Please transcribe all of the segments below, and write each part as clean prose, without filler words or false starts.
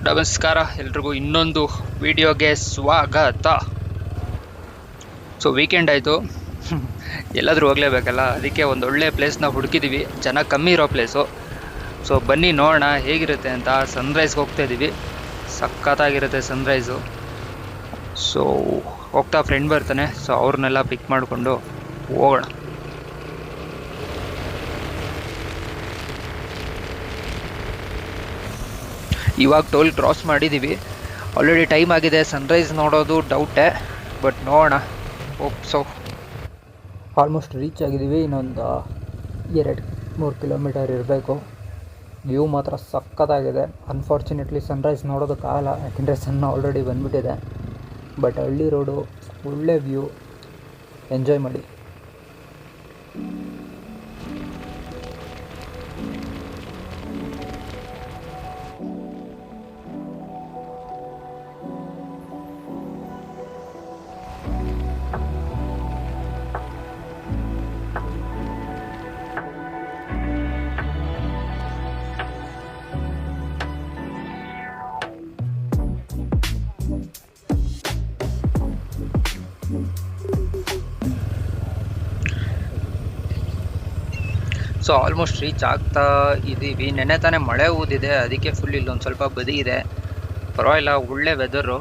ನಮಸ್ಕಾರ ಎಲ್ರಿಗೂ ಇನ್ನೊಂದು ವಿಡಿಯೋಗೆ ಸ್ವಾಗತ. ಸೊ ವೀಕೆಂಡ್ ಆಯಿತು, ಎಲ್ಲಾದರೂ ಹೋಗಲೇಬೇಕಲ್ಲ, ಅದಕ್ಕೆ ಒಂದು ಒಳ್ಳೆ ಪ್ಲೇಸ್ನ ಹುಡುಕಿದ್ದೀವಿ, ಜನ ಕಮ್ಮಿ ಇರೋ ಪ್ಲೇಸು. ಸೊ ಬನ್ನಿ ನೋಡೋಣ ಹೇಗಿರುತ್ತೆ ಅಂತ. ಸನ್ರೈಸ್ಗೆ ಹೋಗ್ತಾ ಇದ್ದೀವಿ, ಸಖತ್ತಾಗಿರುತ್ತೆ ಸನ್ರೈಸು. ಸೊ ಹೋಗ್ತಾ ಫ್ರೆಂಡ್ ಬರ್ತಾನೆ, ಸೊ ಅವ್ರನ್ನೆಲ್ಲ ಪಿಕ್ ಮಾಡಿಕೊಂಡು ಹೋಗೋಣ. ಇವಾಗ ಟೋಲ್ ಕ್ರಾಸ್ ಮಾಡಿದ್ದೀವಿ, ಆಲ್ರೆಡಿ ಟೈಮ್ ಆಗಿದೆ. ಸನ್ರೈಸ್ ನೋಡೋದು ಡೌಟೇ, ಬಟ್ ನೋಡೋಣ. ಸೊ ಆಲ್ಮೋಸ್ಟ್ ರೀಚ್ ಆಗಿದ್ದೀವಿ, ಇನ್ನೊಂದು 2-3 ಕಿಲೋಮೀಟರ್ ಇರಬೇಕು. ವ್ಯೂ ಮಾತ್ರ ಸಖತ್ತಾಗಿದೆ. ಅನ್ಫಾರ್ಚುನೇಟ್ಲಿ ಸನ್ರೈಸ್ ನೋಡೋದಕ್ಕಾಗಲ್ಲ, ಯಾಕೆಂದರೆ ಸಣ್ಣ ಆಲ್ರೆಡಿ ಬಂದುಬಿಟ್ಟಿದೆ. ಬಟ್ ಹಳ್ಳಿ ರೋಡು, ಒಳ್ಳೆ ವ್ಯೂ, ಎಂಜಾಯ್ ಮಾಡಿ. ಸೊ ಆಲ್ಮೋಸ್ಟ್ ರೀಚ್ ಆಗ್ತಾ ಇದ್ದೀವಿ. ನೆನ್ನೆ ತಾನೇ ಮಳೆ ಊದಿದೆ, ಅದಕ್ಕೆ ಫುಲ್ ಇಲ್ಲೊಂದು ಸ್ವಲ್ಪ ಬದಿ ಇದೆ, ಪರವಾಗಿಲ್ಲ, ಒಳ್ಳೆ ವೆದರು.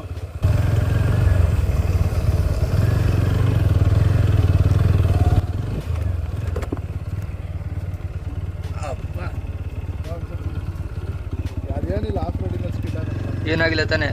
ಏನಾಗಿಲ್ಲ ತಾನೆ?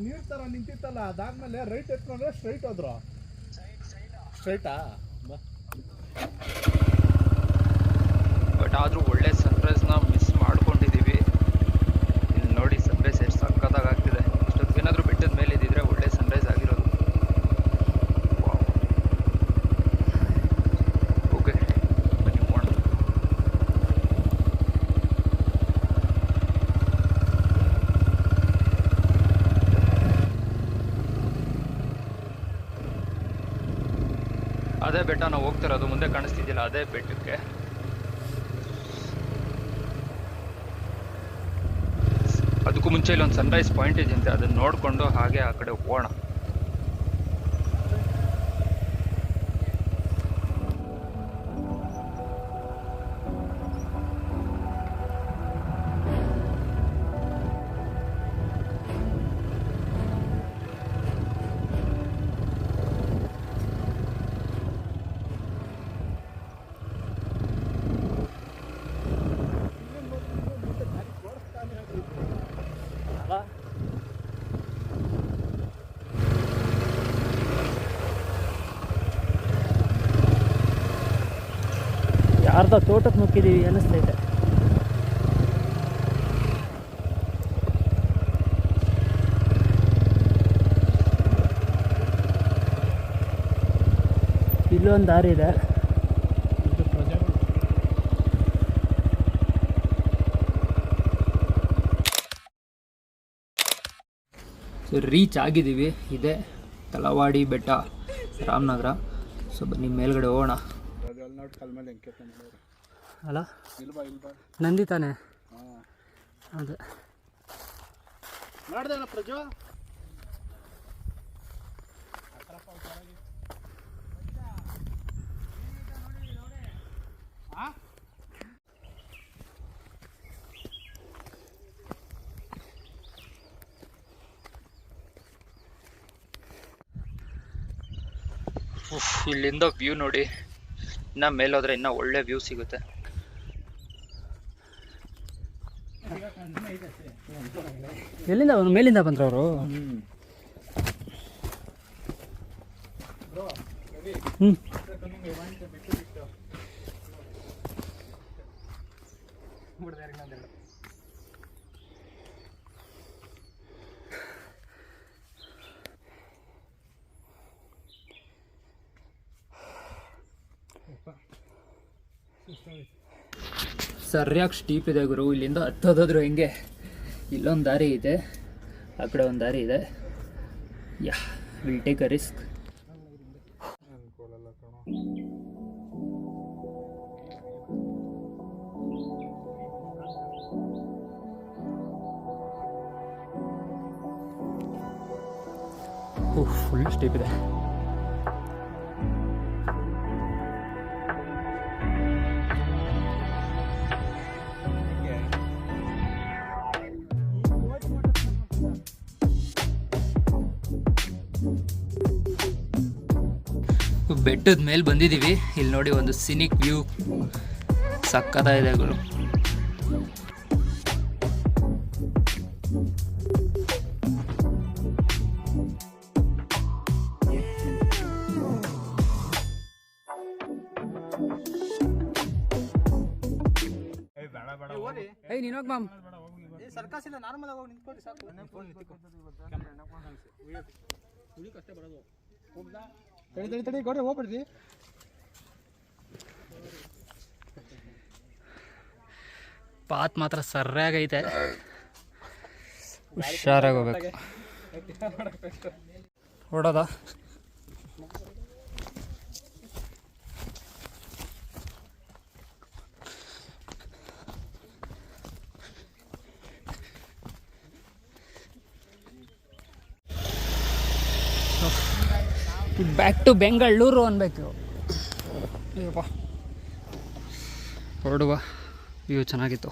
ನೀರ್ ತರ ನಿಂತಿತ್ತಲ್ಲ, ಅದಾದ್ಮೇಲೆ ರೈಟ್ ಎತ್ಕೊಂಡ್ರೆ ಸ್ಟ್ರೈಟ್ ಹೋದ್ರು. ಸ್ಟ್ರೈಟಾ? ಬಟ್ ಆದರೂ ಒಳ್ಳೆ ಸನ್ರೈಸ್ನ ಮಿಸ್ ಮಾಡ್ಕೊಂಡಿದ್ದೀವಿ. ಇಲ್ಲಿ ನೋಡಿ ಸನ್ರೈಸ್ ಎಷ್ಟು ಸಕ್ಕತ್ತಾಗಿ ಆಗ್ತಿದೆ. ಇಷ್ಟೊತ್ತೇನಾದರೂ ಬೆಟ್ಟದ ಮೇಲೆ ಇದ್ದಿದ್ರೆ ಒಳ್ಳೆ ಸನ್ರೈಸ್ ಆಗಿರೋದು. ಓಕೆ ಬನ್ನಿ ಹೋಗೋಣ. ಅದೇ ಬೆಟ್ಟ ನಾವು ಹೋಗ್ತಿರೋದು, ಮುಂದೆ ಕಾಣಿಸ್ತಿದ್ದಿಲ್ಲ, ಅದೇ ಬೆಟ್ಟಕ್ಕೆ. ಅದಕ್ಕೂ ಮುಂಚೆ ಇಲ್ಲೊಂದು ಸನ್ರೈಸ್ ಪಾಯಿಂಟ್ ಇದೆಯಂತೆ, ಅದನ್ನ ನೋಡಿಕೊಂಡು ಹಾಗೆ ಆ ಕಡೆ ಹೋಗೋಣ. ಅರ್ಧ ತೋಟಕ್ಕೆ ನುಗ್ಗಿದ್ದೀವಿ ಅನ್ನಿಸ್ತೈತೆ. ಇಲ್ಲೊಂದು ದಾರಿ ಇದೆ. ಸೊ ರೀಚ್ ಆಗಿದ್ದೀವಿ, ಇದೆ ತಲವಾಡಿ ಬೆಟ್ಟ, ರಾಮನಗರ. ಸೊ ಬನ್ನಿ ಮೇಲ್ಗಡೆ ಹೋಗೋಣ. ಅಲ್ಲ ನಂದಿ ತಾನೆ ಅದು. ಮಾಡ್ದೇನ ಪ್ರಜೋ? ಇಲ್ಲಿಂದ ವ್ಯೂ ನೋಡಿ, ಇನ್ನ ಮೇಲೋದ್ರೆ ಇನ್ನ ಒಳ್ಳೆ ವ್ಯೂ ಸಿಗುತ್ತೆ. ಎಲ್ಲಿಂದ ಮೇಲಿಂದ ಬಂದ್ರು ಅವರು? ಹ್ಞೂ ಸರಿಯಾಗಿ ಸ್ಟೀಪ್ ಇದೆ ಗುರು. ಇಲ್ಲಿಂದ ಹತ್ತೋದಾದ್ರು ಹೆಂಗೆ. ಇಲ್ಲೊಂದು ದಾರಿ ಇದೆ, ಆ ಕಡೆ ಒಂದು ದಾರಿ ಇದೆ. ಯಾ will take a risk. Full steep ಇದೆ. ಬೆಟ್ಟದ ಮೇಲೆ ಬಂದಿದ್ದೀವಿ. ಇಲ್ಲಿ ನೋಡಿ ಒಂದು ಸಿನಿಕ್ ವ್ಯೂ ಸಕ್ಕತ್ತಾಗಿದೆ ಗುರು. ನೀನು ಹೋಗಿ ಮ್ಯಾಮ್. ಸರ್ಕಾಸಿಲ್ಲ, ನಾರ್ಮಲ್ ಆಗಿ ನಿಂತ್ಕೊಳ್ಳಿ ಸಾಕು. ತಡಿ ಗೌಡ್ರೆ ಹೋಗ್ಬಿಡ್ರಿ. ಪಾತ್ ಮಾತ್ರ ಸರ್ಯಾಗೈತೆ, ಹುಷಾರಾಗಿ ಹೋಗ್ಬೇಕು. ಹೊಡೋದ ಬ್ಯಾಕ್ ಟು ಬೆಂಗಳೂರು ಅನ್ಬೇಕು. ಹೊರಡುವ ವ್ಯೂ ಚೆನ್ನಾಗಿತ್ತು.